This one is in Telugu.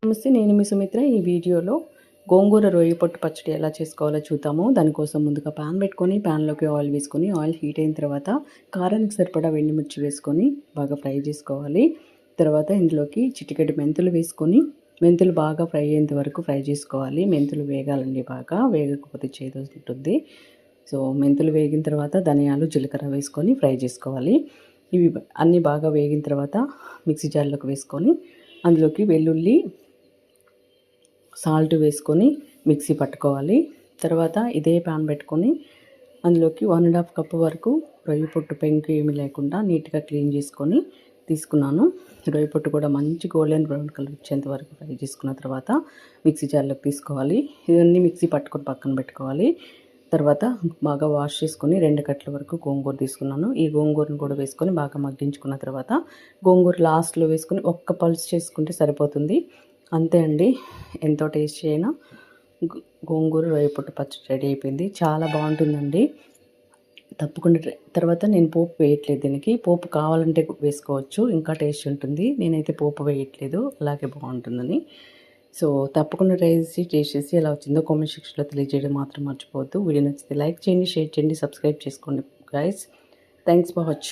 నమస్తే, నేను మీ సుమిత్ర. ఈ వీడియోలో గోంగూర రొయ్య పొట్టు పచ్చడి ఎలా చేసుకోవాలో చూద్దాము. దానికోసం ముందుగా పాన్ పెట్టుకొని ప్యాన్లోకి ఆయిల్ వేసుకొని ఆయిల్ హీట్ అయిన తర్వాత కారానికి సరిపడా ఎండుమిర్చి వేసుకొని బాగా ఫ్రై చేసుకోవాలి. తర్వాత ఇందులోకి చిటికెడు మెంతులు వేసుకొని మెంతులు బాగా ఫ్రై అయ్యేంత వరకు ఫ్రై చేసుకోవాలి. మెంతులు వేగాలండి, బాగా వేగకపోతే చేదు ఉంటుంది. సో మెంతులు వేగిన తర్వాత ధనియాలు జీలకర్ర వేసుకొని ఫ్రై చేసుకోవాలి. ఇవి అన్నీ బాగా వేగిన తర్వాత మిక్సీ జార్లోకి వేసుకొని అందులోకి వెల్లుల్లి, సాల్ట్ వేసుకొని మిక్సీ పట్టుకోవాలి. తర్వాత ఇదే ప్యాన్ పెట్టుకొని అందులోకి 1.5 కప్పు వరకు రొయ్య పొట్టు పెంకు ఏమీ లేకుండా నీట్గా క్లీన్ చేసుకొని తీసుకున్నాను. రొయ్య పొట్టు కూడా మంచి గోల్డెన్ బ్రౌన్ కలర్ వచ్చేంత వరకు ఫ్రై చేసుకున్న తర్వాత మిక్సీ జార్లోకి తీసుకోవాలి. ఇవన్నీ మిక్సీ పట్టుకొని పక్కన పెట్టుకోవాలి. తర్వాత బాగా వాష్ చేసుకొని 2 కట్టల వరకు గోంగూర తీసుకున్నాను. ఈ గోంగూరను కూడా వేసుకొని బాగా మగ్గించుకున్న తర్వాత గోంగూర లాస్ట్లో వేసుకొని ఒక్క పల్స్ చేసుకుంటే సరిపోతుంది. అంతే అండి, ఎంతో టేస్టీ అయినా గోంగూర రొయ్య పొట్టు పచ్చడి రెడీ అయిపోయింది. చాలా బాగుంటుందండి, తప్పకుండా. తర్వాత నేను పోపు వేయట్లేదు, దీనికి పోపు కావాలంటే వేసుకోవచ్చు, ఇంకా టేస్ట్ ఉంటుంది. నేనైతే పోపు వేయట్లేదు, అలాగే బాగుంటుందని. సో తప్పకుండా ట్రై చేసి టేస్ట్ చేసి ఎలా వచ్చిందో కామెంట్ సెక్షన్లో తెలియజేయడం మాత్రం మర్చిపోవద్దు. వీడియో నచ్చితే లైక్ చేయండి, షేర్ చేయండి, సబ్స్క్రైబ్ చేసుకోండి గైస్. Thanks for watching.